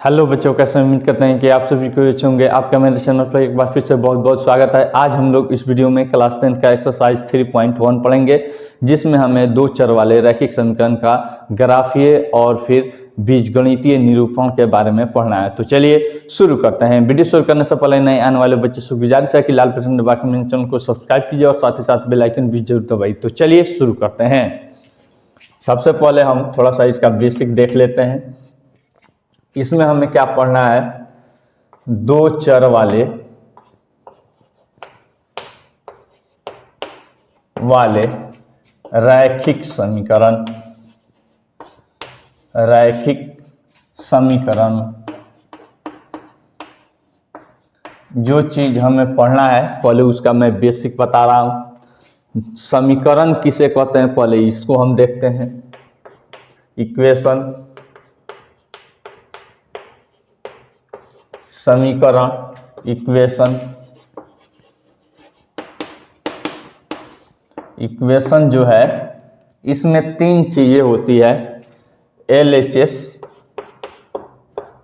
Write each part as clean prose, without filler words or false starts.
Hello बच्चों, कैसे उम्मीद करते हैं कि आप सभी को अच्छे होंगे। आपका मेरे चैनल पर एक बार फिर से बहुत बहुत स्वागत है। आज हम लोग इस वीडियो में क्लास 10 का एक्सरसाइज 3.1 पढ़ेंगे, जिसमें हमें दो चर वाले रैखिक समीकरण का ग्राफीय और फिर बीजगणितीय निरूपण के बारे में पढ़ना है। तो चलिए शुरू करते हैं। वीडियो शुरू करने से पहले नए आने वाले बच्चे से गुजारिश है कि लाल बटन दबा के मेरे चैनल को सब्सक्राइब कीजिए और साथ ही साथ बेल आइकन भी जरूर दबाइए। तो चलिए शुरू करते हैं। सबसे पहले हम थोड़ा सा इसका बेसिक देख लेते हैं। इसमें हमें क्या पढ़ना है? दो चर वाले रैखिक समीकरण। जो चीज हमें पढ़ना है पहले उसका मैं बेसिक बता रहा हूं। समीकरण किसे कहते हैं पहले इसको हम देखते हैं। इक्वेशन, समीकरण, इक्वेशन जो है इसमें तीन चीजें होती है। LHS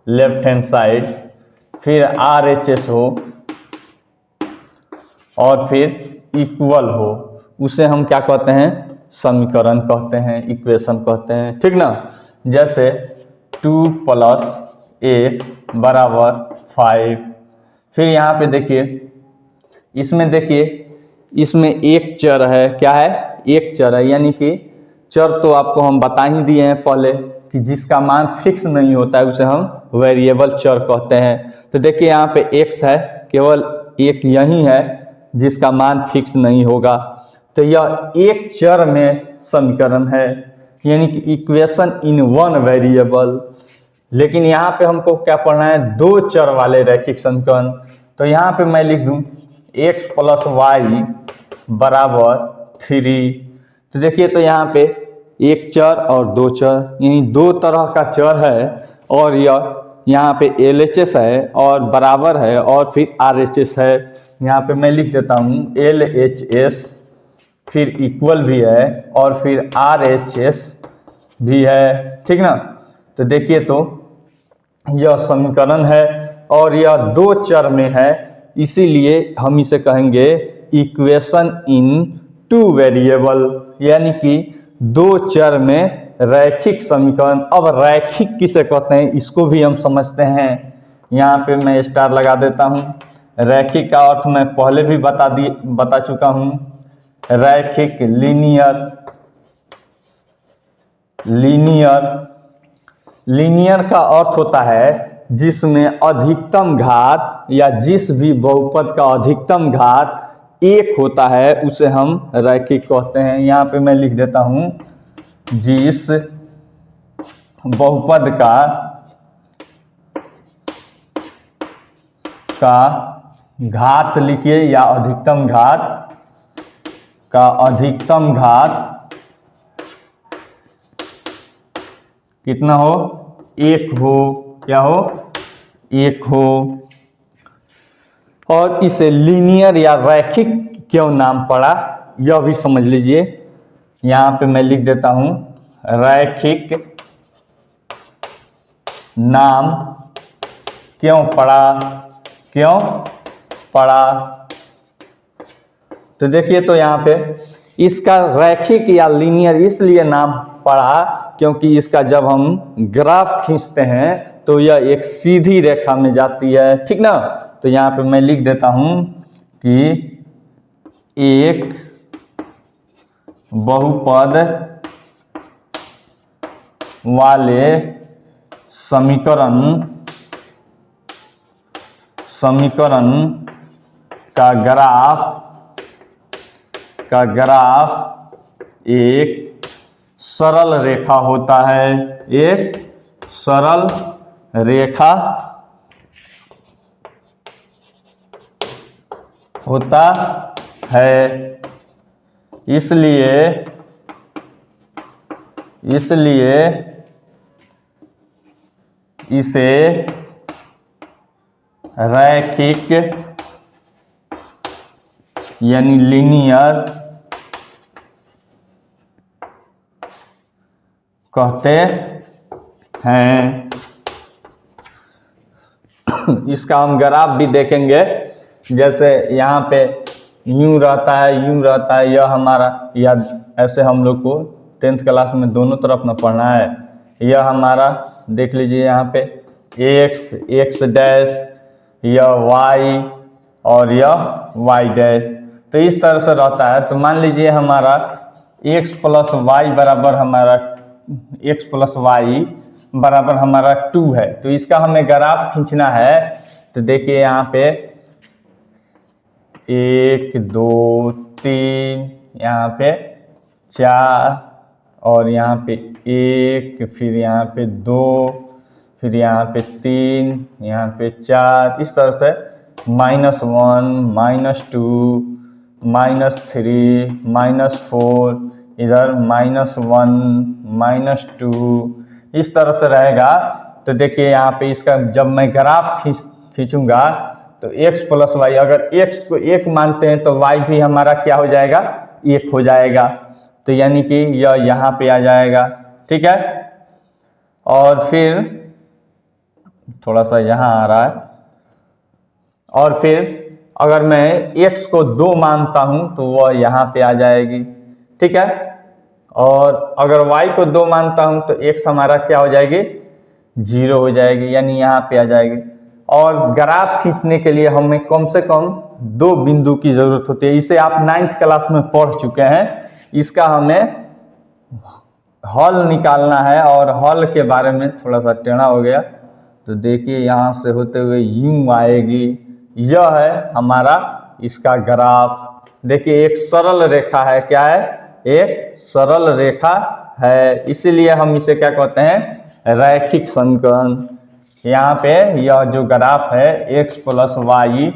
लेफ्ट हैंड साइड, फिर RHS हो और फिर इक्वल हो, उसे हम क्या कहते हैं? समीकरण कहते हैं, इक्वेशन कहते हैं, ठीक ना। जैसे 2 + x = 5। फिर यहाँ पे देखिए इसमें एक चर है। क्या है? एक चर है, यानी कि चर तो आपको हम बता ही दिए हैं पहले कि जिसका मान फिक्स नहीं होता है उसे हम वेरिएबल चर कहते हैं। तो देखिए यहाँ पे x है, केवल एक यही है जिसका मान फिक्स नहीं होगा। तो यह एक चर में समीकरण है, यानी कि इक्वेशन इन वन वेरिएबल। लेकिन यहाँ पे हमको क्या पढ़ना है? दो चर वाले रैखिक समीकरण। तो यहाँ पे मैं लिख दूं x + y = 3। तो देखिए, तो यहाँ पे एक चर और दो चर, यानी दो तरह का चर है। और यह यहाँ पे LHS है और बराबर है और फिर RHS है। यहाँ पे मैं लिख देता हूँ LHS, फिर इक्वल भी है और फिर RHS भी है, ठीक ना। तो देखिए, तो यह समीकरण है और यह दो चर में है, इसीलिए हम इसे कहेंगे इक्वेशन इन टू वेरिएबल, यानी कि दो चर में रैखिक समीकरण। अब रैखिक किसे कहते हैं इसको भी हम समझते हैं। यहाँ पे मैं स्टार लगा देता हूँ। रैखिक का अर्थ मैं पहले भी बता चुका हूँ। रैखिक, लीनियर का अर्थ होता है जिसमें अधिकतम घात या जिस भी बहुपद का अधिकतम घात एक होता है उसे हम रैखिक कहते हैं। यहाँ पे मैं लिख देता हूँ जिस बहुपद का घात लिखिए, या अधिकतम घात कितना हो? एक हो। क्या हो? एक हो। और इसे लीनियर या रैखिक क्यों नाम पड़ा यह भी समझ लीजिए। यहाँ पे मैं लिख देता हूँ रैखिक नाम क्यों पड़ा। तो देखिए, तो यहाँ पे इसका रैखिक या लीनियर इसलिए नाम पड़ा क्योंकि इसका जब हम ग्राफ खींचते हैं तो यह एक सीधी रेखा में जाती है, ठीक ना। तो यहाँ पे मैं लिख देता हूं कि एक बहुपद वाले समीकरण का ग्राफ एक सरल रेखा होता है। एक सरल रेखा होता है। इसलिए इसे रैखिक यानी लीनियर कहते हैं। इसका हम ग्राफ भी देखेंगे। जैसे यहाँ पे यूं रहता है, यह हमारा, या ऐसे हम लोग को 10th क्लास में दोनों तरफ न पढ़ना है। यह हमारा देख लीजिए यहाँ पे x डैश, यह y और यह y डैश, तो इस तरह से रहता है। तो मान लीजिए हमारा x प्लस वाई बराबर हमारा 2 है। तो इसका हमें ग्राफ खींचना है। तो देखिए यहाँ पे 1 2 3, यहाँ पे 4, और यहाँ पे 1, फिर यहाँ पे 2, फिर यहाँ पे 3, यहाँ पे 4, इस तरह से -1 -2 -3 -4, इधर -1 -2, इस तरह से रहेगा। तो देखिए यहाँ पे इसका जब मैं ग्राफ खींचूंगा तो x प्लस वाई, अगर x को 1 मानते हैं तो y भी हमारा क्या हो जाएगा, 1 हो जाएगा। तो यानी कि यह यहाँ पे आ जाएगा, ठीक है। और फिर थोड़ा सा यहाँ आ रहा है, और फिर अगर मैं x को 2 मानता हूं तो वह यहाँ पे आ जाएगी, ठीक है। और अगर y को 2 मानता हूं तो x हमारा क्या हो जाएगी, 0 हो जाएगी, यानी यहाँ पे आ जाएगी। और ग्राफ खींचने के लिए हमें कम से कम 2 बिंदु की जरूरत होती है। इसे आप 9th क्लास में पढ़ चुके हैं। इसका हमें हल निकालना है, और हल के बारे में थोड़ा सा टेढ़ा हो गया। तो देखिए यहाँ से होते हुए यूं आएगी, यह है हमारा इसका ग्राफ। देखिए एक सरल रेखा है, क्या है, एक सरल रेखा है, इसीलिए हम इसे क्या कहते हैं, रैखिक समीकरण। यहाँ पे यह जो ग्राफ है x प्लस वाई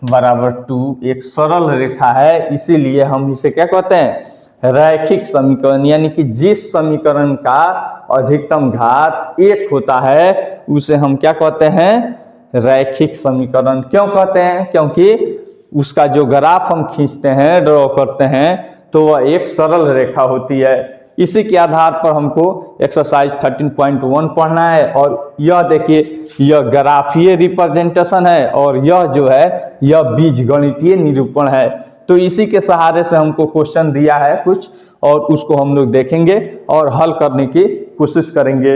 बराबर 2 एक सरल रेखा है, इसीलिए हम इसे क्या कहते हैं, रैखिक समीकरण। यानी कि जिस समीकरण का अधिकतम घात 1 होता है उसे हम क्या कहते हैं, रैखिक समीकरण। क्यों कहते हैं, क्योंकि उसका जो ग्राफ हम खींचते हैं, ड्रॉ करते हैं, तो वह एक सरल रेखा होती है। इसी के आधार पर हमको एक्सरसाइज 13.1 पढ़ना है। और यह देखिए, यह ग्राफीय रिप्रेजेंटेशन है, और यह जो है यह बीजगणितीय निरूपण है। तो इसी के सहारे से हमको क्वेश्चन दिया है कुछ, और उसको हम लोग देखेंगे और हल करने की कोशिश करेंगे।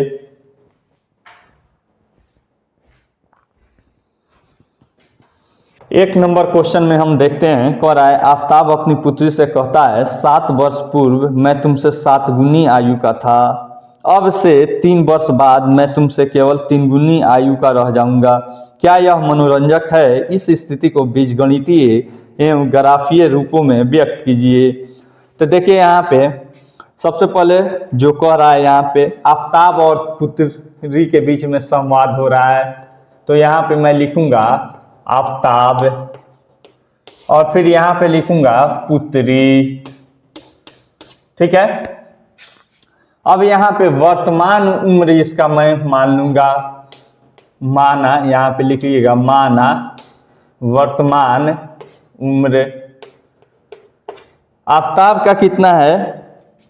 एक नंबर क्वेश्चन में हम देखते हैं, कह रहा है आफताब अपनी पुत्री से कहता है 7 वर्ष पूर्व मैं तुमसे 7 गुनी आयु का था, अब से 3 वर्ष बाद मैं तुमसे केवल 3 गुनी आयु का रह जाऊंगा। क्या यह मनोरंजक है? इस स्थिति को बीजगणितीय एवं ग्राफीय रूपों में व्यक्त कीजिए। तो देखिए यहाँ पे सबसे पहले जो कह रहा है, यहाँ पे आफताब और पुत्री के बीच में संवाद हो रहा है। तो यहाँ पे मैं लिखूंगा आफताब, और फिर यहाँ पे लिखूंगा पुत्री, ठीक है। अब यहाँ पे वर्तमान उम्र इसका मैं मान लूंगा, माना, यहाँ पे लिखिएगा माना वर्तमान उम्र। आफताब का कितना है,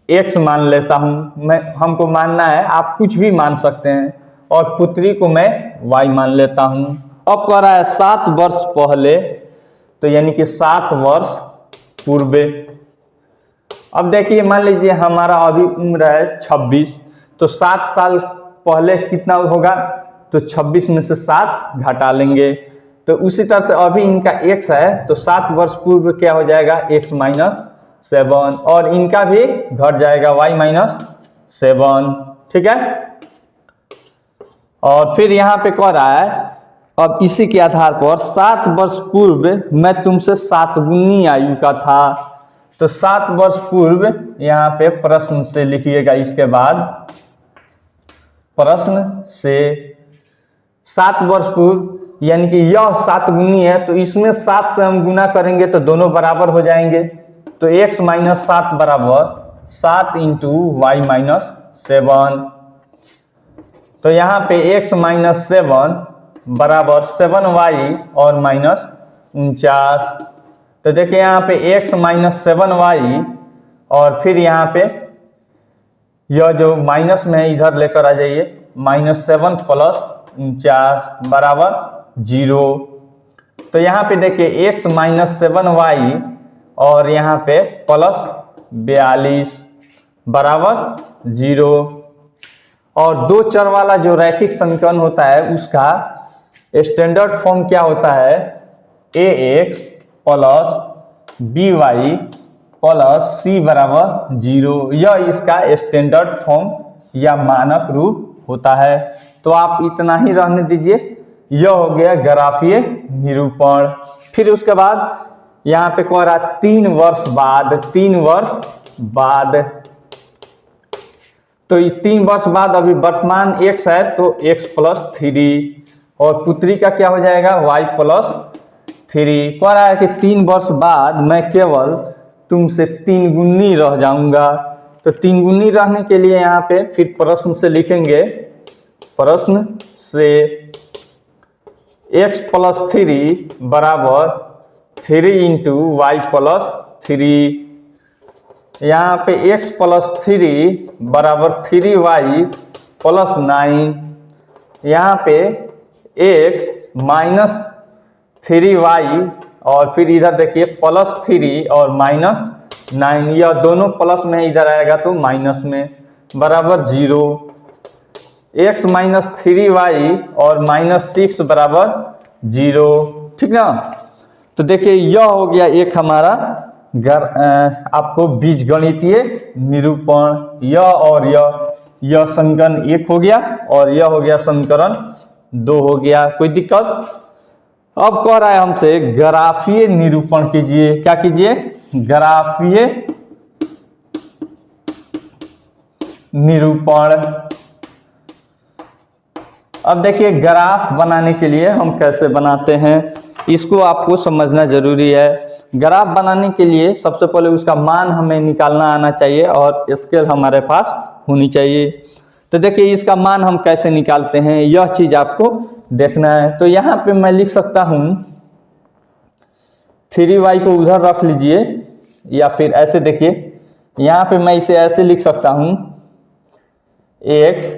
x मान लेता हूं मैं, हमको मानना है, आप कुछ भी मान सकते हैं। और पुत्री को मैं y मान लेता हूं। अब कह रहा है 7 वर्ष पहले, तो यानी कि 7 वर्ष पूर्व। अब देखिए मान लीजिए हमारा अभी उम्र है 26, तो 7 साल पहले कितना होगा, तो 26 में से 7 घटा लेंगे। तो उसी तरह से अभी इनका x है, तो 7 वर्ष पूर्व क्या हो जाएगा, x - 7, और इनका भी घट जाएगा y - 7, ठीक है। और फिर यहाँ पे कह रहा है, अब इसी के आधार पर 7 वर्ष पूर्व मैं तुमसे 7 गुनी आयु का था। तो 7 वर्ष पूर्व यहाँ पे प्रश्न से लिखिएगा, इसके बाद प्रश्न से 7 वर्ष पूर्व, यानी कि यह 7 गुनी है, तो इसमें 7 से हम गुना करेंगे तो दोनों बराबर हो जाएंगे। तो x - 7 बराबर 7 × y - 7। तो यहाँ पे x - 7 बराबर 7y और -49। तो देखिए यहाँ पे x - 7y, और फिर यहाँ पे यह जो माइनस में इधर लेकर आ जाइए, -7 + 49 बराबर जीरो। तो यहाँ पे देखिए x माइनस 7y और यहाँ पे प्लस 42 बराबर जीरो। और दो चर वाला जो रैखिक समीकरण होता है उसका स्टैंडर्ड फॉर्म क्या होता है, ax plus by plus c बराबर जीरो। यह इसका स्टैंडर्ड फॉर्म या मानक रूप होता है। तो आप इतना ही रहने दीजिए। यह हो गया ग्राफीय निरूपण। फिर उसके बाद यहाँ पे कह रहा 3 वर्ष बाद, 3 वर्ष बाद, तो 3 वर्ष बाद अभी वर्तमान x है तो x प्लस 3 और पुत्री का क्या हो जाएगा y प्लस 3। कह रहा है कि 3 वर्ष बाद मैं केवल तुमसे 3 गुनी रह जाऊंगा। तो 3 गुनी रहने के लिए यहाँ पे फिर प्रश्न से लिखेंगे, प्रश्न से x प्लस 3 बराबर 3 इंटू वाई प्लस 3। यहाँ पे x प्लस 3 बराबर 3y प्लस 9। यहाँ पे x माइनस 3y और फिर इधर देखिए प्लस 3 और माइनस 9, यह दोनों प्लस में इधर आएगा तो माइनस में, बराबर जीरो। x माइनस 3y और माइनस 6 बराबर जीरो। ठीक ना। तो देखिए यह हो गया एक हमारा आपको बीजगणितीय निरूपण। यह और यह समीकरण 1 हो गया और यह हो गया समीकरण 2 हो गया। कोई दिक्कत? अब कह रहा है हमसे ग्राफीय निरूपण कीजिए। क्या कीजिए? ग्राफीय निरूपण। अब देखिए ग्राफ बनाने के लिए हम कैसे बनाते हैं इसको आपको समझना जरूरी है। ग्राफ बनाने के लिए सबसे पहले उसका मान हमें निकालना आना चाहिए और स्केल हमारे पास होनी चाहिए। तो देखिए इसका मान हम कैसे निकालते हैं यह चीज आपको देखना है। तो यहाँ पे मैं लिख सकता हूँ 3y को उधर रख लीजिए या फिर ऐसे देखिए यहाँ पे मैं इसे ऐसे लिख सकता हूँ x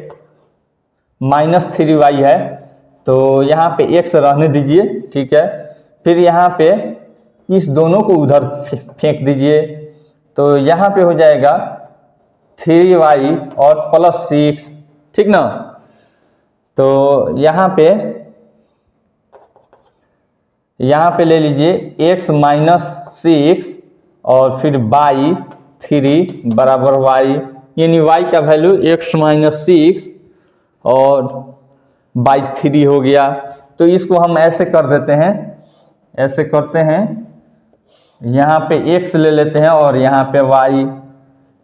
माइनस 3y है तो यहाँ पे x रहने दीजिए, ठीक है। फिर यहाँ पे इस दोनों को उधर फेंक दीजिए तो यहाँ पे हो जाएगा 3y और प्लस 6, ठीक ना। तो यहाँ पे ले लीजिए x माइनस 6 और फिर बाई 3 बराबर y, यानी y का वैल्यू x माइनस 6 और बाई 3 हो गया। तो इसको हम ऐसे कर देते हैं, ऐसे करते हैं, यहाँ पे x ले लेते हैं और यहाँ पे y।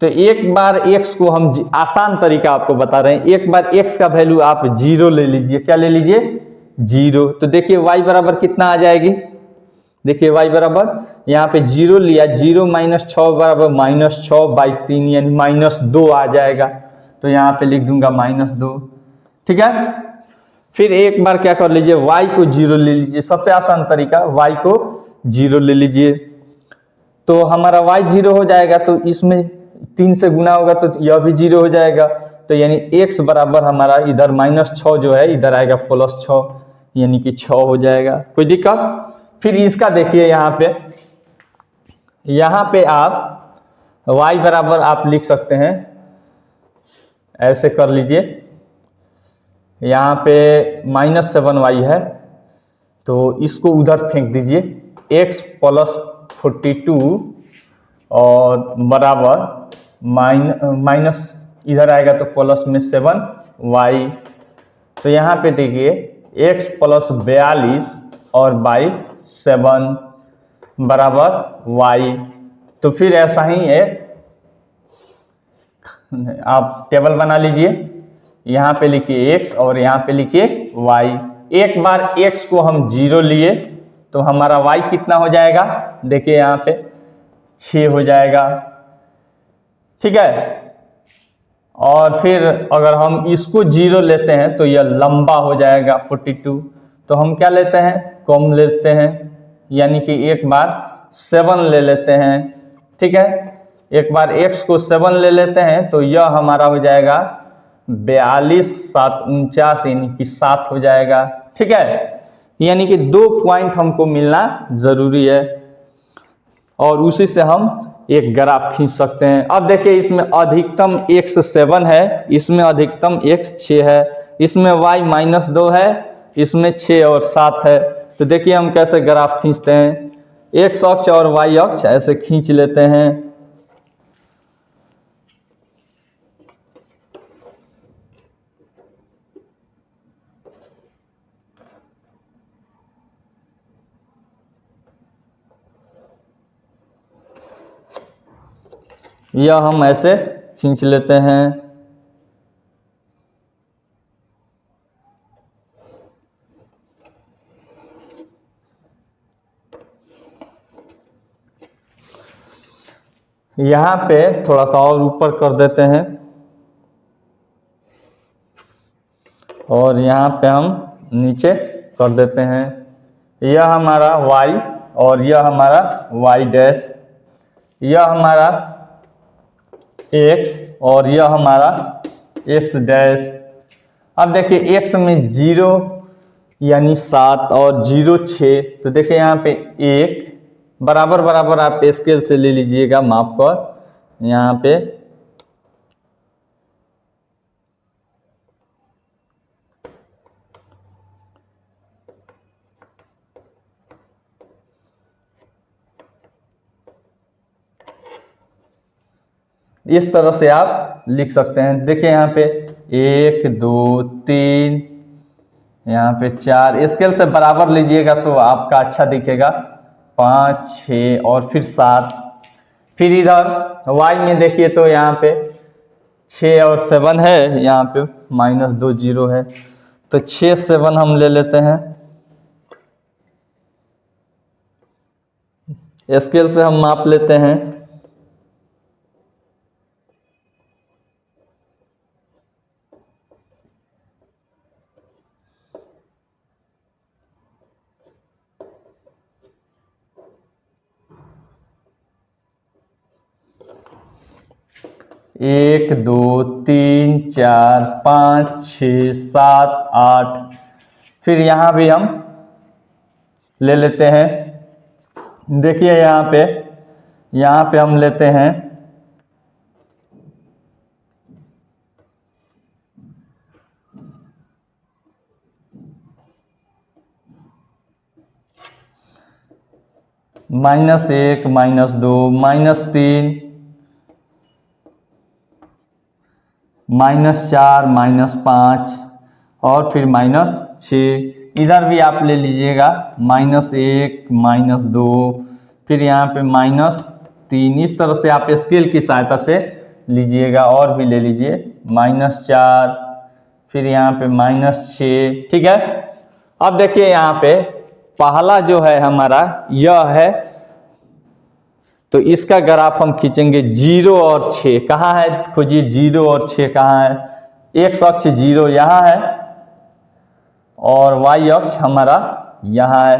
तो एक बार x को हम आसान तरीका आपको बता रहे हैं, एक बार x का वैल्यू आप 0 ले लीजिए। क्या ले लीजिए? 0। तो देखिए y बराबर कितना आ जाएगी, देखिए y बराबर यहाँ पे 0 लिया, 0 माइनस 6 बराबर माइनस 6 बाई 3 यानी माइनस 2 आ जाएगा। तो यहाँ पे लिख दूंगा माइनस 2, ठीक है। फिर एक बार क्या कर लीजिए y को 0 ले लीजिए, सबसे आसान तरीका y को 0 ले लीजिए। तो हमारा y 0 हो जाएगा तो इसमें 3 से गुना होगा तो यह भी 0 हो जाएगा। तो यानी x बराबर हमारा इधर माइनस 6 जो है इधर आएगा प्लस 6 यानी कि 6 हो जाएगा। कोई दिक्कत? फिर इसका देखिए यहाँ पे आप y बराबर आप लिख सकते हैं, ऐसे कर लीजिए। यहाँ पे माइनस 7y है तो इसको उधर फेंक दीजिए, x प्लस 42 और बराबर माइनस इधर आएगा तो प्लस में 7y। तो यहाँ पे देखिए x प्लस 42 और बाई 7 बराबर y। तो फिर ऐसा ही है, आप टेबल बना लीजिए, यहाँ पे लिखिए x और यहाँ पे लिखिए y। एक बार x को हम 0 लिए तो हमारा y कितना हो जाएगा, देखिए यहाँ पे 6 हो जाएगा, ठीक है। और फिर अगर हम इसको 0 लेते हैं तो यह लंबा हो जाएगा 42। तो हम क्या लेते हैं, कम लेते हैं, यानी कि एक बार 7 ले लेते हैं, ठीक है। एक बार x को 7 ले लेते हैं तो यह हमारा हो जाएगा 42 7 49 यानी कि 7 हो जाएगा, ठीक है। यानी कि 2 पॉइंट हमको मिलना ज़रूरी है और उसी से हम एक ग्राफ खींच सकते हैं। अब देखिए इसमें अधिकतम x 7 है, इसमें अधिकतम x 6 है, इसमें y -2 है, इसमें 6 और 7 है। तो देखिए हम कैसे ग्राफ खींचते हैं, x अक्ष और y अक्ष ऐसे खींच लेते हैं। यह हम ऐसे खींच लेते हैं। यहाँ पे थोड़ा सा और ऊपर कर देते हैं और यहाँ पे हम नीचे कर देते हैं। यह हमारा y और यह हमारा y डैश, यह हमारा x और यह हमारा x डैश। अब देखिए x में 0 यानी 7 और 0 6, तो देखिए यहाँ पे 1 बराबर बराबर आप स्केल से ले लीजिएगा माप कर। यहाँ पे इस तरह से आप लिख सकते हैं। देखिए यहाँ पे 1 2 3, यहाँ पे 4, स्केल से बराबर लीजिएगा तो आपका अच्छा दिखेगा। 5 6 और फिर 7। फिर इधर y में देखिए तो यहाँ पे 6 और 7 है, यहाँ पे -2 0 है, तो 6 7 हम ले लेते हैं। स्केल से हम माप लेते हैं। एक 2 3 4 5 6 7 8, फिर यहाँ भी हम ले लेते हैं। देखिए यहाँ पे हम लेते हैं -1 -2 -3 -4 -5 और फिर -6। इधर भी आप ले लीजिएगा -1 -2, फिर यहाँ पे -3। इस तरह से आप स्केल की सहायता से लीजिएगा और भी ले लीजिए -4, फिर यहाँ पे -6। ठीक है। अब देखिए यहाँ पे पहला जो है हमारा यह है, तो इसका ग्राफ हम खींचेंगे 0 और 6। कहाँ है, खोजिए 0 और 6 कहाँ है। x अक्ष 0 यहाँ है और y अक्ष हमारा यहाँ है,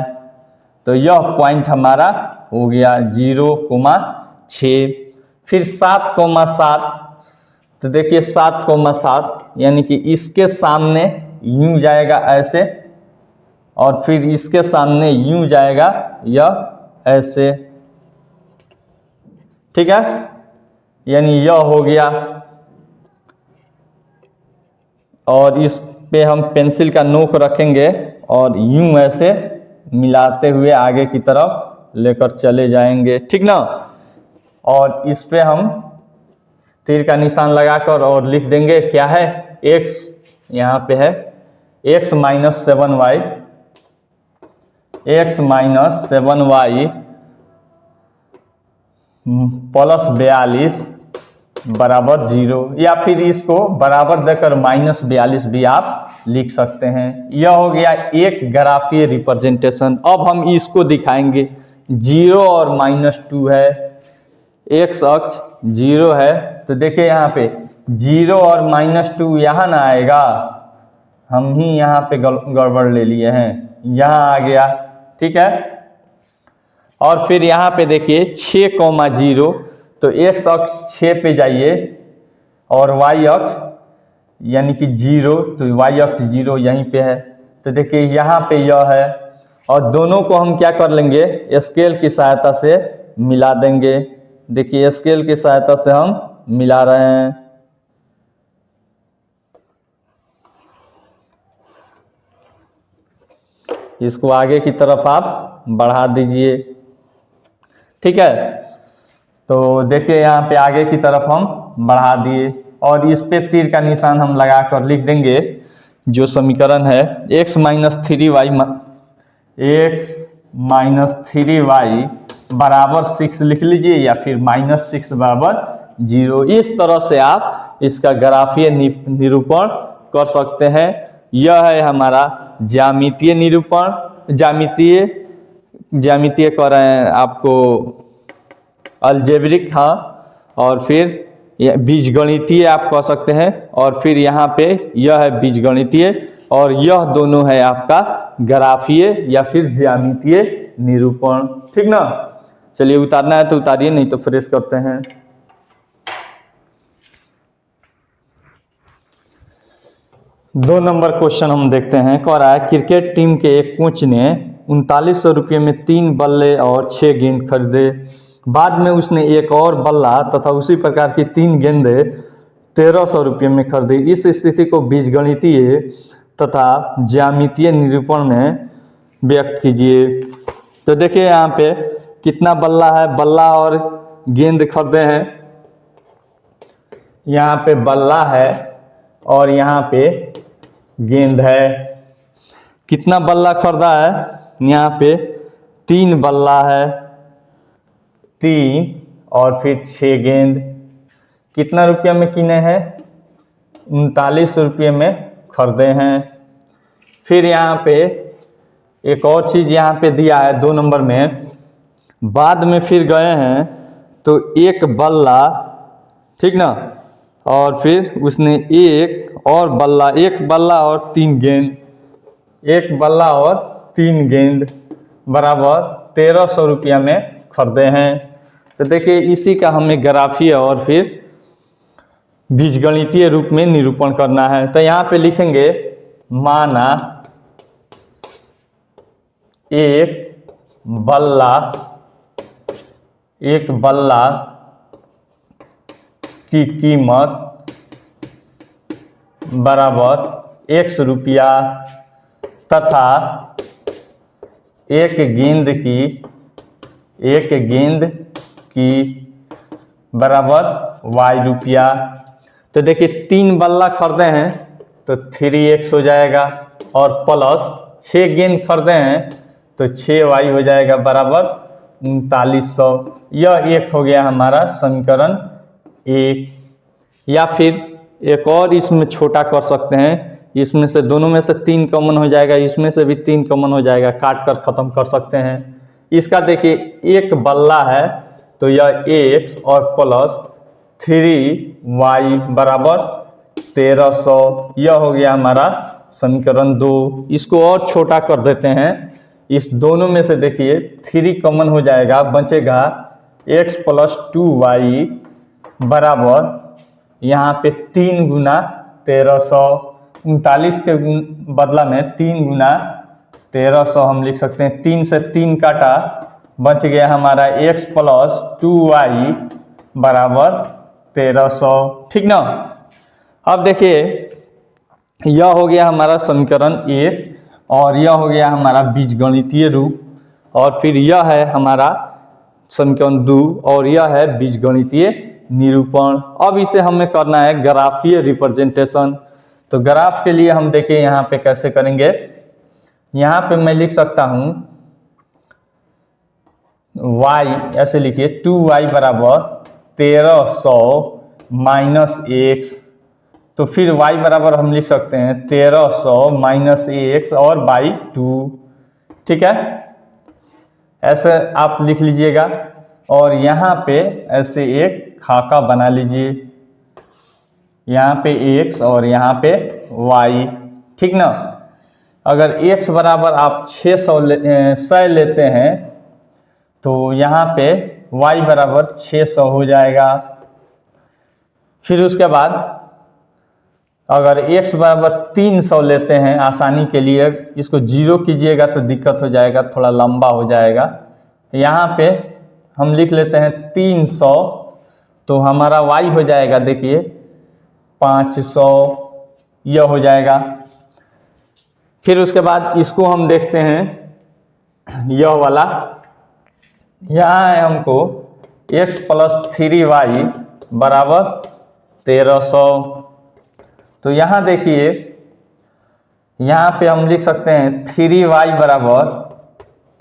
तो यह पॉइंट हमारा हो गया 0,6। फिर 7,7, तो देखिए 7,7 यानी कि इसके सामने यूं जाएगा ऐसे और फिर इसके सामने यूं जाएगा यह ऐसे। ठीक है, यानी यह हो गया और इस पे हम पेंसिल का नोक रखेंगे और यूं ऐसे मिलाते हुए आगे की तरफ लेकर चले जाएंगे। ठीक ना। और इस पे हम तीर का निशान लगाकर और लिख देंगे क्या है, x यहाँ पे है x -7y, x -7y +42 बराबर 0, या फिर इसको बराबर देकर -42 भी आप लिख सकते हैं। यह हो गया एक ग्राफीय रिप्रेजेंटेशन। अब हम इसको दिखाएंगे। 0 और -2 है, x अक्ष 0 है, तो देखिए यहाँ पे 0 और -2 यहाँ ना आएगा, हम ही यहाँ पे गड़बड़ ले लिए हैं, यहाँ आ गया। ठीक है। और फिर यहाँ पे देखिए 6,0, तो x अक्ष 6 पे जाइए और y अक्ष यानी कि 0, तो y अक्ष 0 यहीं पे है, तो देखिए यहाँ पे यह है और दोनों को हम क्या कर लेंगे, स्केल की सहायता से मिला देंगे। देखिए स्केल की सहायता से हम मिला रहे हैं। इसको आगे की तरफ आप बढ़ा दीजिए। ठीक है, तो देखिए यहाँ पे आगे की तरफ हम बढ़ा दिए और इस पे तीर का निशान हम लगाकर लिख देंगे जो समीकरण है x माइनस 3y बराबर 6 लिख लीजिए, या फिर -6 बराबर 0। इस तरह से आप इसका ग्राफीय निरूपण कर सकते हैं। यह है हमारा ज्यामितीय निरूपण, ज्यामितीय कर रहे हैं आपको अलजेब्रिक, हाँ, और फिर बीजगणितीय आप कह सकते हैं, और फिर यहाँ पे यह है बीजगणितीय और यह दोनों है आपका ग्राफीय या फिर ज्यामितीय निरूपण। ठीक ना, चलिए उतारना है तो उतारिए, नहीं तो फ्रेश करते हैं। दो नंबर क्वेश्चन हम देखते हैं। कह रहा है क्रिकेट टीम के एक कोच ने 3900 रुपये में 3 बल्ले और 6 गेंद खरीदे। बाद में उसने एक और बल्ला तथा उसी प्रकार की 3 गेंदें 1300 रुपये में खरीदी। इस स्थिति को बीजगणितीय तथा ज्यामितीय निरूपण में व्यक्त कीजिए। तो देखिए यहाँ पे कितना बल्ला है, बल्ला और गेंद खरीदे हैं। यहाँ पे बल्ला है और यहाँ पे गेंद है। कितना बल्ला खरीदा है, यहाँ पे 3 बल्ला है, 3 और फिर 6 गेंद। कितना रुपया में किने हैं, 3900 रुपये में खरीदे हैं। फिर यहाँ पे एक और चीज़ यहाँ पे दिया है 2 नंबर में, बाद में फिर गए हैं तो एक बल्ला, ठीक ना, और फिर उसने एक बल्ला और 3 गेंद, एक बल्ला और 3 गेंद बराबर 1300 रुपया में खरीदे हैं। तो देखिए इसी का हमें ग्राफीय और फिर बीजगणितीय रूप में निरूपण करना है। तो यहाँ पे लिखेंगे माना एक बल्ला की कीमत बराबर x रुपया तथा एक गेंद की बराबर y रुपया। तो देखिए 3 बल्ला खरीदे हैं तो 3x हो जाएगा और प्लस 6 गेंद खरीदे हैं तो 6y हो जाएगा बराबर 3900। यह एक हो गया हमारा समीकरण 1। या फिर एक और इसमें छोटा कर सकते हैं, इसमें से दोनों में से 3 कॉमन हो जाएगा, इसमें से भी 3 कॉमन हो जाएगा, काट कर खत्म कर सकते हैं। इसका देखिए एक बल्ला है तो यह x और प्लस 3y बराबर 1300। यह हो गया हमारा समीकरण 2। इसको और छोटा कर देते हैं, इस दोनों में से देखिए 3 कॉमन हो जाएगा, बचेगा x प्लस 2y बराबर यहाँ पे 3 गुना 1300, 39 के बदला में 3 गुना 1300 हम लिख सकते हैं। 3 से 3 काटा, बच गया हमारा x प्लस 2y बराबर 1300। ठीक ना, अब देखिए यह हो गया हमारा समीकरण 1 और यह हो गया हमारा बीजगणितीय रूप, और फिर यह है हमारा समीकरण 2 और यह है बीजगणितीय निरूपण। अब इसे हमें करना है ग्राफीय रिप्रेजेंटेशन। तो ग्राफ के लिए हम देखिए यहाँ पे कैसे करेंगे। यहाँ पे मैं लिख सकता हूँ y, ऐसे लिखिए 2y बराबर 1300 माइनस x। तो फिर y बराबर हम लिख सकते हैं 1300 माइनस x और बाई 2। ठीक है, ऐसे आप लिख लीजिएगा और यहाँ पे ऐसे एक खाका बना लीजिए, यहाँ पे x और यहाँ पे y। ठीक ना, अगर x बराबर आप 600 लेते हैं तो यहाँ पे y बराबर 600 हो जाएगा। फिर उसके बाद अगर x बराबर 300 लेते हैं आसानी के लिए, इसको 0 कीजिएगा तो दिक्कत हो जाएगा, थोड़ा लंबा हो जाएगा। यहाँ पे हम लिख लेते हैं 300, तो हमारा y हो जाएगा, देखिए 500 यह हो जाएगा। फिर उसके बाद इसको हम देखते हैं यह वाला, यहाँ है हमको x + 3y बराबर 1300। तो यहाँ देखिए, यहाँ पे हम लिख सकते हैं 3y बराबर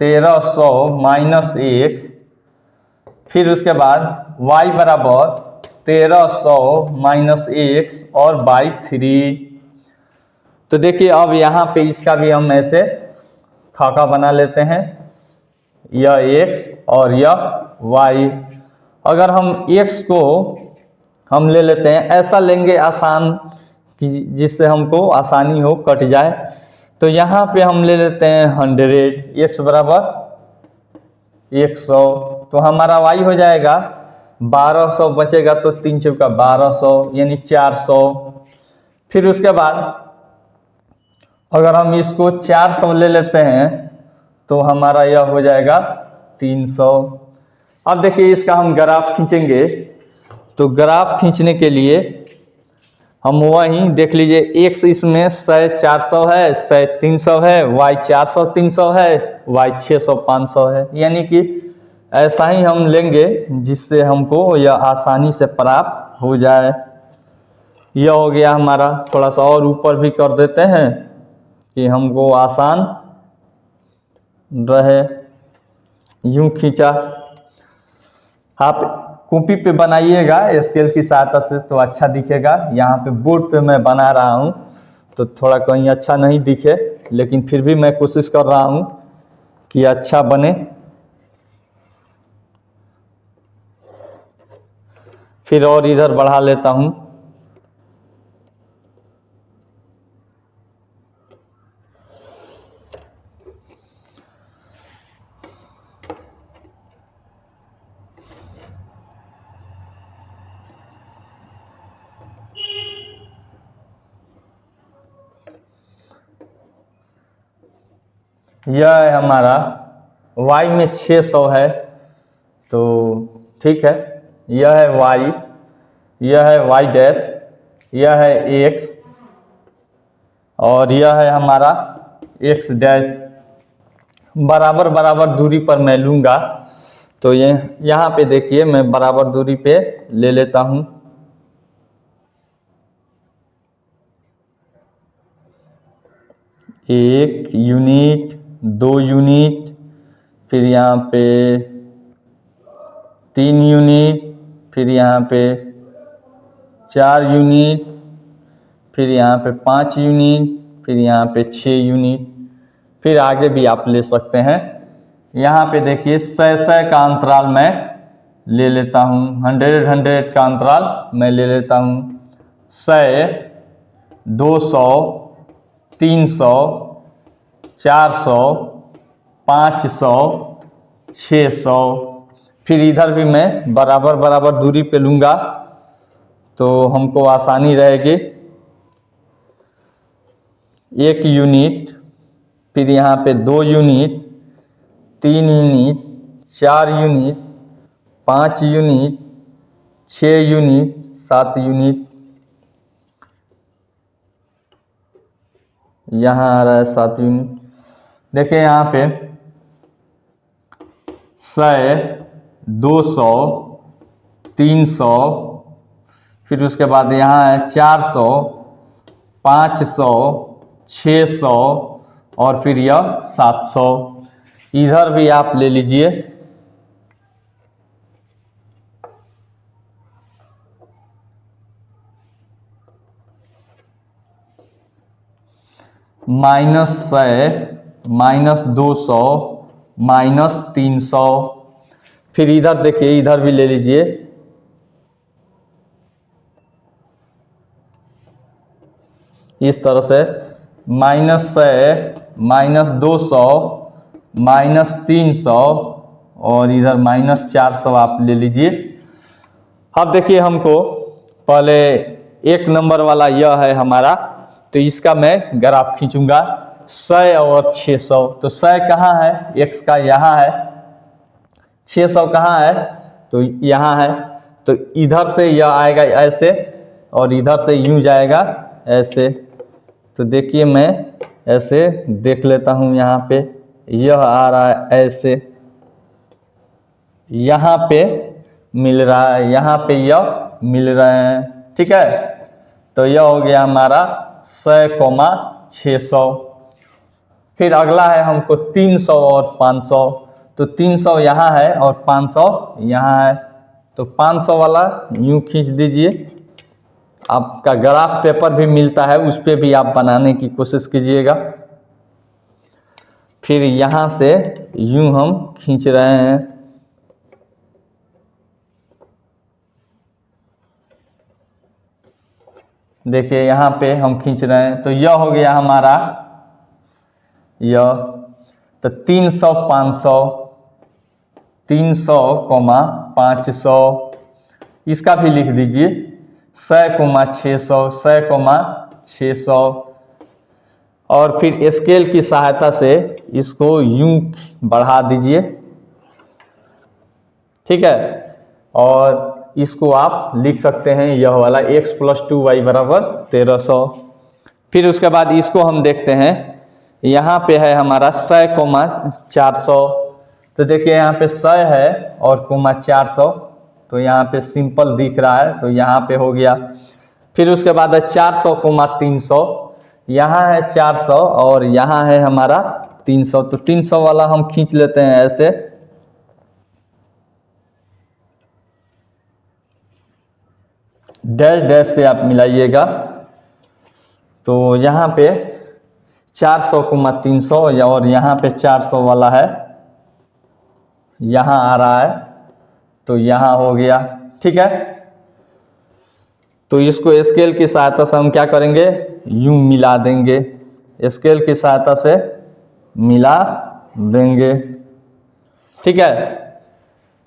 1300 माइनस x, फिर उसके बाद y बराबर 1300 माइनस x और बाई 3। तो देखिए अब यहाँ पे इसका भी हम ऐसे खाका बना लेते हैं, यह x और यह y। अगर हम x को हम ले लेते हैं, ऐसा लेंगे आसान कि जिससे हमको आसानी हो, कट जाए। तो यहाँ पे हम ले लेते हैं 100, x बराबर 100, तो हमारा y हो जाएगा 1200, बचेगा तो 3 चौका 1200 यानी 400। फिर उसके बाद अगर हम इसको 400 ले लेते हैं तो हमारा यह हो जाएगा 300। अब देखिए इसका हम ग्राफ खींचेंगे, तो ग्राफ खींचने के लिए हम वहीं देख लीजिए, x इसमें 100 400 है, 100 300 है, y 400 300 है, y 600 500 है। यानी कि ऐसा ही हम लेंगे जिससे हमको यह आसानी से प्राप्त हो जाए। यह हो गया हमारा, थोड़ा सा और ऊपर भी कर देते हैं कि हमको आसान रहे। यूं खींचा, आप कॉपी पे बनाइएगा स्केल की सहायता से तो अच्छा दिखेगा। यहाँ पे बोर्ड पे मैं बना रहा हूँ तो थोड़ा कहीं अच्छा नहीं दिखे, लेकिन फिर भी मैं कोशिश कर रहा हूँ कि अच्छा बने। फिर और इधर बढ़ा लेता हूँ। यह है हमारा y में 600 है, तो ठीक है। यह है y, यह है y डैश, यह है x और यह है हमारा x डैश। बराबर बराबर दूरी पर मैं लूँगा, तो ये यहाँ पे देखिए मैं बराबर दूरी पे ले लेता हूँ। एक यूनिट, 2 यूनिट, फिर यहाँ पे 3 यूनिट, फिर यहाँ पे 4 यूनिट, फिर यहाँ पे 5 यूनिट, फिर यहाँ पे 6 यूनिट, फिर आगे भी आप ले सकते हैं। यहाँ पे देखिए 100 का अंतराल मैं ले लेता हूँ, 100 का अंतराल मैं ले लेता हूँ। 100, 200, 300, 400, 500, 600। फिर इधर भी मैं बराबर बराबर दूरी पे लूँगा तो हमको आसानी रहेगी। 1 यूनिट, फिर यहाँ पे 2 unit, 3 unit, 4 unit, 5 unit, 6 unit, 7 unit, यहाँ आ रहा है 7 यूनिट। देखिए यहाँ पे 100, 200, 300, फिर उसके बाद यहाँ है 400, 500, 600 और फिर यह 700। इधर भी आप ले लीजिए। -100, -200, -300। फिर इधर देखिए, इधर भी ले लीजिए। इस तरह से -100, -200, -300 और इधर -400 आप ले लीजिए। अब देखिए हमको पहले एक नंबर वाला यह है हमारा, तो इसका मैं ग्राफ खींचूंगा 100 और 600। तो 100 कहाँ है, x का यहाँ है, 600 कहाँ है, तो यहाँ है। तो इधर से यह आएगा ऐसे और इधर से यूं जाएगा ऐसे। तो देखिए मैं ऐसे देख लेता हूँ, यहाँ पे यह आ रहा है ऐसे, यहाँ पे मिल रहा है, यहाँ पे यह मिल रहे हैं, ठीक है। तो यह हो गया हमारा 100,600। फिर अगला है हमको 300 और 500। तो 300 यहाँ है और 500 यहाँ है। तो 500 वाला यूं खींच दीजिए। आपका ग्राफ पेपर भी मिलता है, उस पर भी आप बनाने की कोशिश कीजिएगा। फिर यहाँ से यूं हम खींच रहे हैं, देखिए यहाँ पे हम खींच रहे हैं। तो यह हो गया हमारा यह, तो 300 500, 300, 500, इसका भी लिख दीजिए 100, 600, 100, 600। और फिर स्केल की सहायता से इसको यूं बढ़ा दीजिए, ठीक है। और इसको आप लिख सकते हैं यह वाला x + 2y = 1300। फिर उसके बाद इसको हम देखते हैं, यहाँ पे है हमारा 100, 400। तो देखिए यहाँ पे 100 है और 400, तो यहाँ पे सिंपल दिख रहा है, तो यहाँ पे हो गया। फिर उसके बाद है 400, 300, यहाँ है 400 और यहाँ है हमारा 300। तो 300 वाला हम खींच लेते हैं ऐसे, डैश डैश से आप मिलाइएगा। तो यहाँ पे 400, 300 और यहाँ पे 400 वाला है, यहाँ आ रहा है, तो यहाँ हो गया, ठीक है। तो इसको स्केल की सहायता से हम क्या करेंगे, यूं मिला देंगे, स्केल की सहायता से मिला देंगे, ठीक है।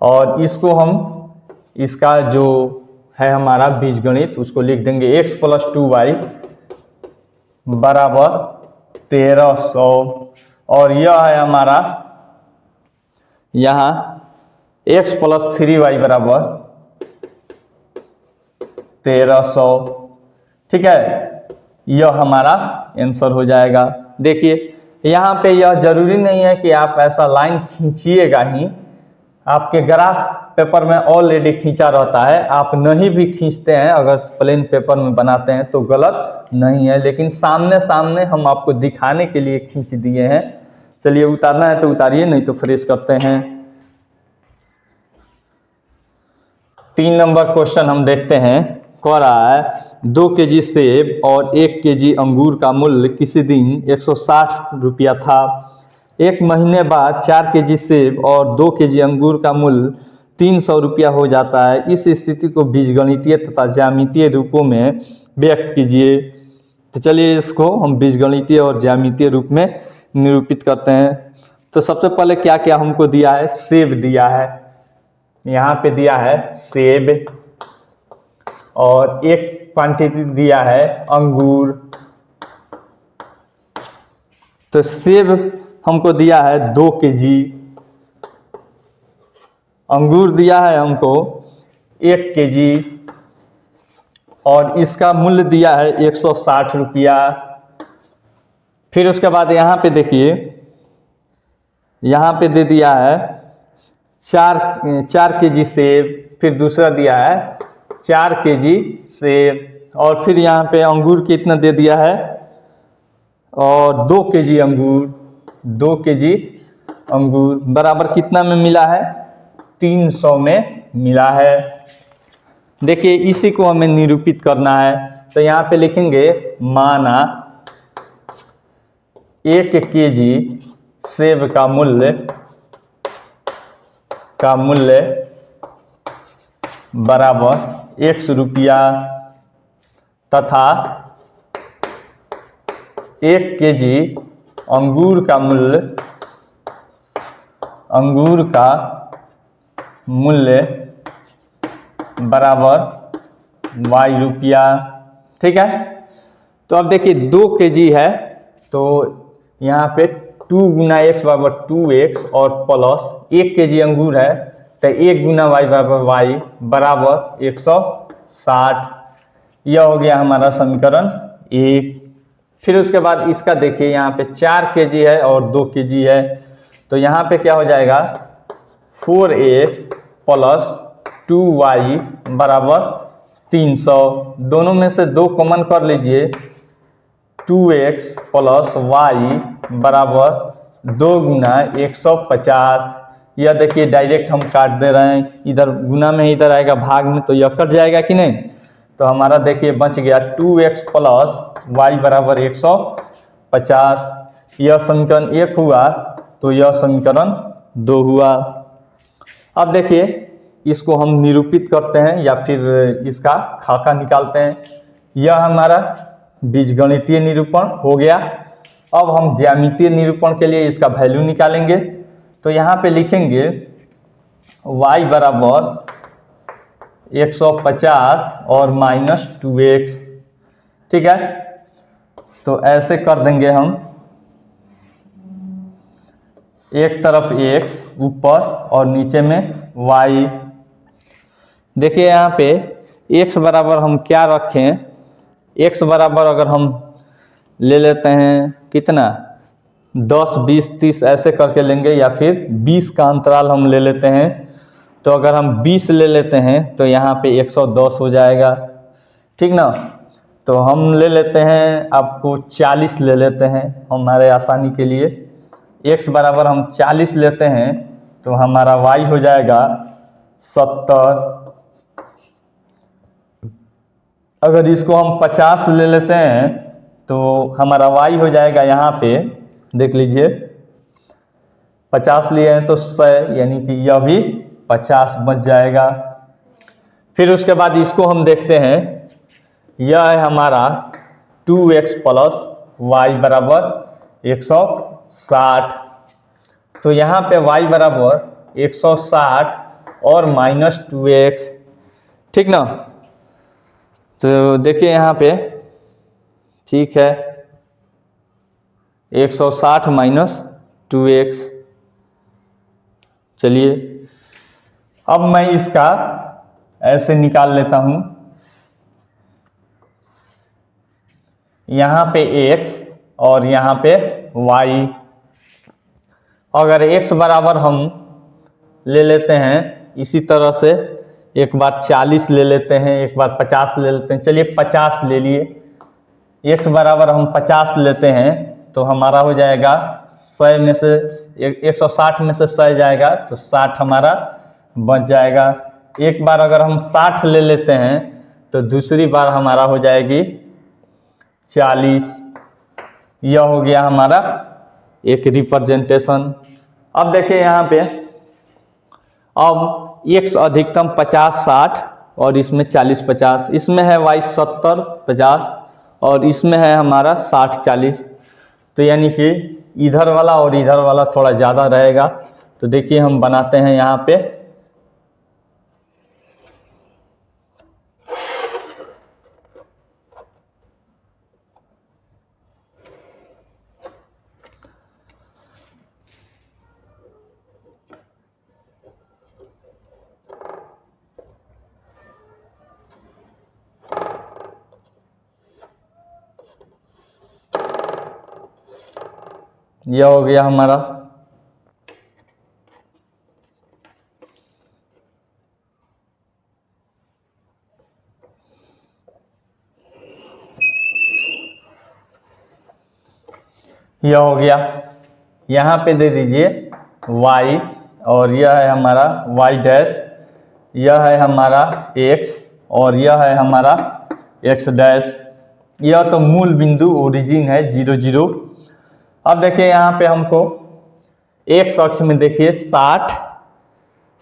और इसको हम, इसका जो है हमारा बीजगणित, उसको लिख देंगे x + 2y = 1300। और यह है हमारा यहाँ x + 3y = 1300, ठीक है। यह हमारा आंसर हो जाएगा। देखिए यहाँ पे यह जरूरी नहीं है कि आप ऐसा लाइन खींचिएगा ही, आपके ग्राफ पेपर में ऑलरेडी खींचा रहता है, आप नहीं भी खींचते हैं, अगर प्लेन पेपर में बनाते हैं तो गलत नहीं है, लेकिन सामने सामने हम आपको दिखाने के लिए खींच दिए हैं। चलिए उतारना है तो उतारिए, नहीं तो फ्रेश करते हैं। 3 नंबर क्वेश्चन हम देखते हैं। कह रहा है 2 केजी सेब और 1 केजी अंगूर का मूल्य किसी दिन 160 रुपया था। एक महीने बाद 4 केजी सेब और 2 केजी अंगूर का मूल्य 300 रुपया हो जाता है। इस स्थिति को बीजगणितीय तथा ज्यामितीय रूपों में व्यक्त कीजिए। तो चलिए इसको हम बीजगणितीय और ज्यामितीय रूप में निरूपित करते हैं। तो सबसे पहले क्या क्या हमको दिया है, सेब दिया है, यहाँ पे दिया है सेब, और एक क्वांटिटी दिया है अंगूर। तो सेब हमको दिया है 2 केजी, अंगूर दिया है हमको 1 केजी, और इसका मूल्य दिया है 160 रुपया। फिर उसके बाद यहाँ पे देखिए, यहाँ पे दे दिया है 4 केजी सेब, फिर दूसरा दिया है 4 केजी सेब, और फिर यहाँ पे अंगूर कितना दे दिया है, और 2 केजी अंगूर, 2 केजी अंगूर बराबर कितना में मिला है, 300 में मिला है। देखिए इसी को हमें निरूपित करना है। तो यहाँ पे लिखेंगे माना 1 केजी सेब का मूल्य बराबर 100 रुपया, तथा 1 केजी अंगूर का मूल्य बराबर y रुपया। ठीक है। तो अब देखिए 2 kg है, तो यहाँ पे 2 गुना x बराबर 2x और प्लस 1 kg अंगूर है तो 1 गुना y बराबर y बराबर 160। यह हो गया हमारा समीकरण 1। फिर उसके बाद इसका देखिए यहाँ पे 4 kg है और 2 kg है, तो यहाँ पे क्या हो जाएगा 4x प्लस 2y बराबर 300। दोनों में से 2 कॉमन कर लीजिए, 2x प्लस y बराबर 2 गुना 150। यह देखिए डायरेक्ट हम काट दे रहे हैं, इधर गुना में इधर आएगा भाग में, तो यह कट जाएगा कि नहीं। तो हमारा देखिए बच गया 2x प्लस y बराबर 150। यह समीकरण 1 हुआ, तो यह समीकरण 2 हुआ। अब देखिए इसको हम निरूपित करते हैं या फिर इसका खाका निकालते हैं। यह हमारा बीजगणितीय निरूपण हो गया। अब हम ज्यामितीय निरूपण के लिए इसका वैल्यू निकालेंगे। तो यहाँ पे लिखेंगे y बराबर 150 और माइनस 2x, ठीक है। तो ऐसे कर देंगे हम, एक तरफ x ऊपर और नीचे में y। देखिए यहाँ पे x बराबर हम क्या रखें, x बराबर अगर हम ले लेते हैं कितना 10 20 30 ऐसे करके लेंगे, या फिर 20 का अंतराल हम ले लेते हैं। तो अगर हम 20 ले लेते हैं तो यहाँ पे 110 हो जाएगा, ठीक ना। तो हम ले लेते हैं, आपको 40 ले लेते हैं हमारे आसानी के लिए। x बराबर हम 40 लेते हैं तो हमारा y हो जाएगा 70। अगर इसको हम 50 ले लेते हैं तो हमारा y हो जाएगा, यहाँ पे देख लीजिए 50 लिए हैं तो 100, यानी कि यह भी 50 बच जाएगा। फिर उसके बाद इसको हम देखते हैं, यह है हमारा 2x प्लस y बराबर 160। तो यहाँ पे y बराबर 160 और माइनस 2x, ठीक ना। तो देखिए यहाँ पे ठीक है 160 माइनस 2x। चलिए अब मैं इसका ऐसे निकाल लेता हूं, यहाँ पे x और यहाँ पे y। अगर x बराबर हम ले लेते हैं इसी तरह से, एक बार 40 ले लेते हैं, एक बार 50 ले लेते हैं। चलिए 50 ले लिए, x बराबर हम 50 लेते हैं तो हमारा हो जाएगा 100 में से 160 में से 100 जाएगा तो 60 हमारा बच जाएगा। एक बार अगर हम 60 ले लेते हैं तो दूसरी बार हमारा हो जाएगी 40। यह हो गया हमारा एक रिप्रेजेंटेशन। अब देखिए यहाँ पे, अब x अधिकतम 50 60 और इसमें 40 50, इसमें है y 70 50 और इसमें है हमारा 60 40। तो यानी कि इधर वाला और इधर वाला थोड़ा ज़्यादा रहेगा। तो देखिए हम बनाते हैं यहाँ पे, यह हो गया हमारा। यह हो गया, यहाँ पे दे दीजिए y और यह है हमारा y डैश, यह है हमारा x और यह है हमारा x डैश। यह तो मूल बिंदु ओरिजिन है 0 0। अब देखिए यहाँ पे हमको x अक्ष में देखिए 60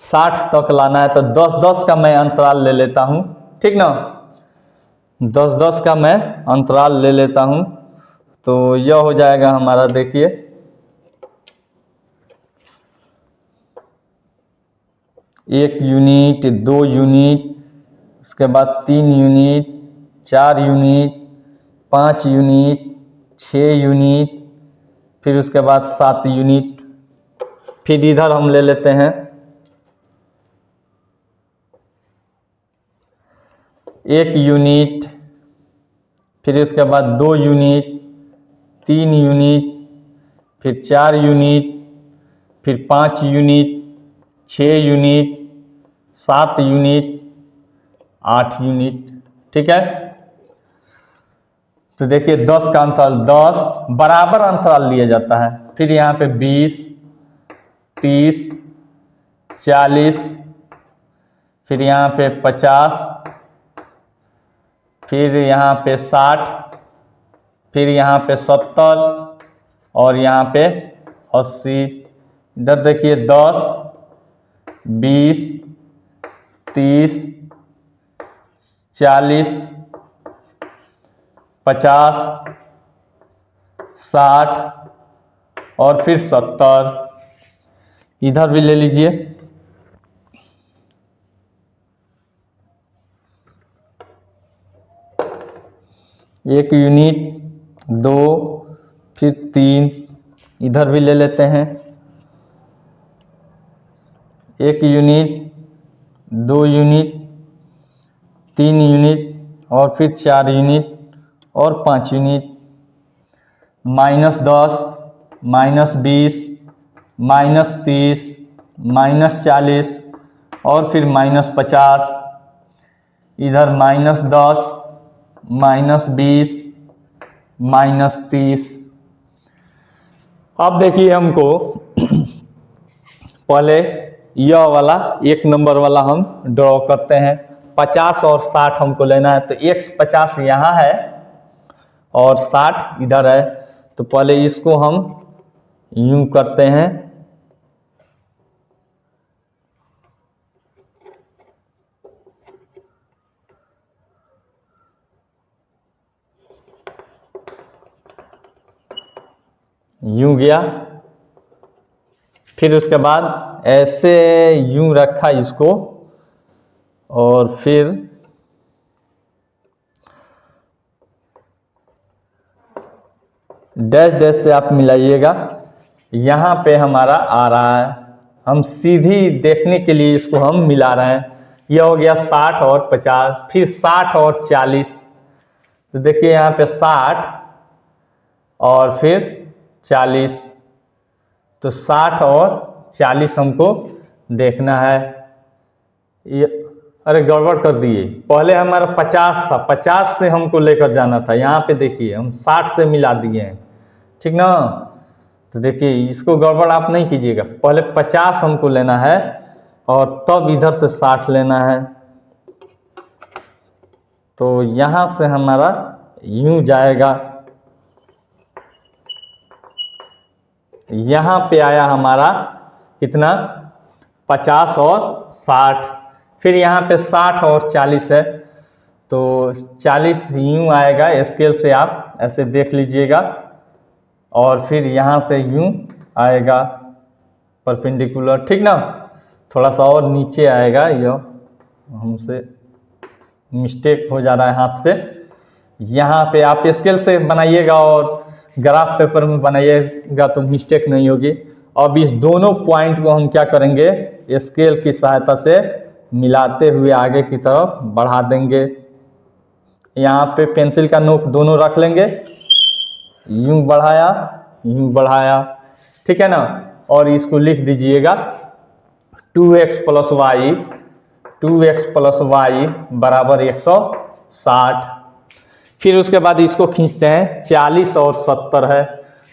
60 तक लाना है, तो 10 10 का मैं अंतराल ले लेता हूँ, ठीक ना। 10 10 का मैं अंतराल ले लेता हूँ, तो यह हो जाएगा हमारा देखिए 1 यूनिट 2 यूनिट, उसके बाद 3 यूनिट 4 यूनिट, 5 यूनिट, 6 यूनिट, फिर उसके बाद 7 यूनिट। फिर इधर हम ले लेते हैं 1 यूनिट, फिर इसके बाद 2 यूनिट, 3 यूनिट, फिर 4 यूनिट, फिर 5 यूनिट, 6 यूनिट, 7 यूनिट, 8 यूनिट। ठीक है, तो देखिए 10 का अंतराल, 10 बराबर अंतराल लिया जाता है। फिर यहाँ पे 20, 30, 40, फिर यहाँ पे 50, फिर यहाँ पे 60, फिर यहाँ पे 70 और यहाँ पे 80। इधर देखिए 10, 20, 30, 40, 50, 60 और फिर 70। इधर भी ले लीजिए, एक यूनिट, 2, फिर 3, इधर भी ले लेते हैं 1 यूनिट, 2 यूनिट, 3 यूनिट और फिर 4 यूनिट और 5 यूनिट। -10, -20, -30, -40 और फिर -50। इधर -10, -20, -30। अब देखिए हमको पहले यह वाला 1 नंबर वाला हम ड्रॉ करते हैं। 50 और 60 हमको लेना है, तो 150 यहाँ है और 60 इधर है। तो पहले इसको हम यूं करते हैं, यूं गया, फिर उसके बाद ऐसे यूं रखा इसको और फिर डैश डैश से आप मिलाइएगा। यहाँ पे हमारा आ रहा है, हम सीधी देखने के लिए इसको हम मिला रहे हैं। यह हो गया 60 और 50, फिर 60 और 40। तो देखिए यहाँ पे 60 और फिर 40, तो 60 और 40 हमको देखना है। ये अरे गड़बड़ कर दिए, पहले हमारा 50 था, 50 से हमको लेकर जाना था। यहाँ पे देखिए हम 60 से मिला दिए हैं, ठीक ना। तो देखिए इसको गड़बड़ आप नहीं कीजिएगा, पहले 50 हमको लेना है और तब इधर से 60 लेना है। तो यहाँ से हमारा यूं जाएगा, यहाँ पे आया हमारा कितना, 50 और 60। फिर यहाँ पे 60 और 40 है, तो 40 यूं आएगा, स्केल से आप ऐसे देख लीजिएगा और फिर यहाँ से यूं आएगा परपेंडिकुलर, ठीक ना। थोड़ा सा और नीचे आएगा, यह हमसे मिस्टेक हो जा रहा है हाथ से। यहाँ पे आप स्केल से बनाइएगा और ग्राफ पेपर में बनाइएगा तो मिस्टेक नहीं होगी। अब इस दोनों पॉइंट को हम क्या करेंगे, स्केल की सहायता से मिलाते हुए आगे की तरफ बढ़ा देंगे। यहाँ पे पेंसिल का नोक दोनों रख लेंगे, यूं बढ़ाया, यूं बढ़ाया, ठीक है ना। और इसको लिख दीजिएगा 2x + y, 2x + y बराबर 160। फिर उसके बाद इसको खींचते हैं, 40 और 70 है,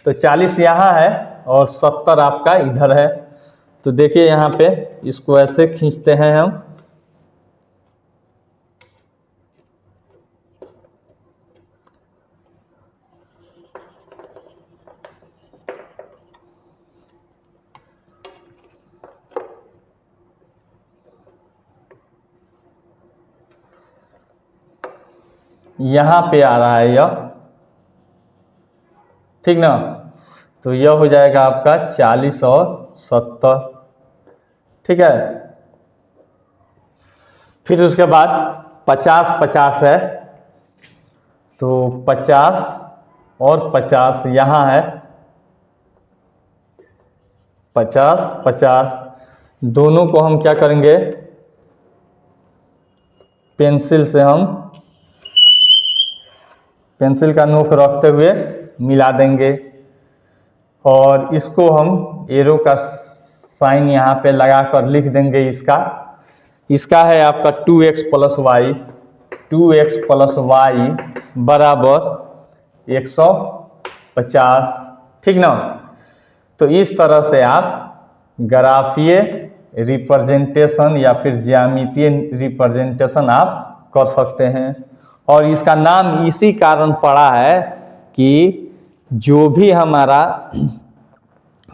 तो 40 यहाँ है और 70 आपका इधर है। तो देखिए यहाँ पे इसको ऐसे खींचते हैं हम, यहाँ पे आ रहा है यह, ठीक ना। तो यह हो जाएगा आपका 40 और 70, ठीक है। फिर उसके बाद 50 50 है, तो 50 और 50 यहाँ है 50 50, दोनों को हम क्या करेंगे, पेंसिल से हम पेंसिल का नोक रखते हुए मिला देंगे और इसको हम एरो का साइन यहाँ पे लगाकर लिख देंगे। इसका है आपका 2x plus Y, 2x plus Y बराबर 150, ठीक ना। तो इस तरह से आप ग्राफीय रिप्रेजेंटेशन या फिर ज्यामितीय रिप्रेजेंटेशन आप कर सकते हैं। और इसका नाम इसी कारण पड़ा है कि जो भी हमारा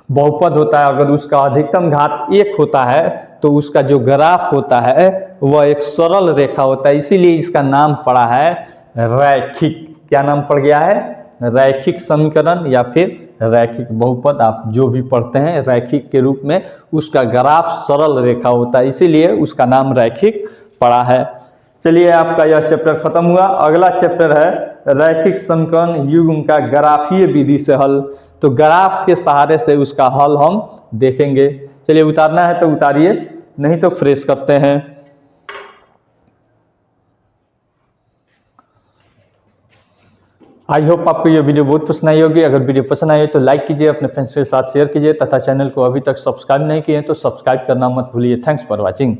बहुपद होता है, अगर उसका अधिकतम घात 1 होता है तो उसका जो ग्राफ होता है वह एक सरल रेखा होता है, इसीलिए इसका नाम पड़ा है रैखिक। क्या नाम पड़ गया है, रैखिक समीकरण या फिर रैखिक बहुपद, आप जो भी पढ़ते हैं रैखिक के रूप में उसका ग्राफ सरल रेखा होता है, इसीलिए उसका नाम रैखिक पड़ा है। चलिए आपका यह चैप्टर खत्म हुआ। अगला चैप्टर है रैखिक समीकरण युग्म का ग्राफीय विधि से हल। तो ग्राफ के सहारे से उसका हल हम देखेंगे। चलिए उतारना है तो उतारिए, नहीं तो फ्रेश करते हैं। आई होप आपको यह वीडियो बहुत पसंद आई होगी। अगर वीडियो पसंद आई तो लाइक कीजिए, अपने फ्रेंड्स के साथ शेयर कीजिए तथा चैनल को अभी तक सब्सक्राइब नहीं किए तो सब्सक्राइब करना मत भूलिए। Thanks for watching.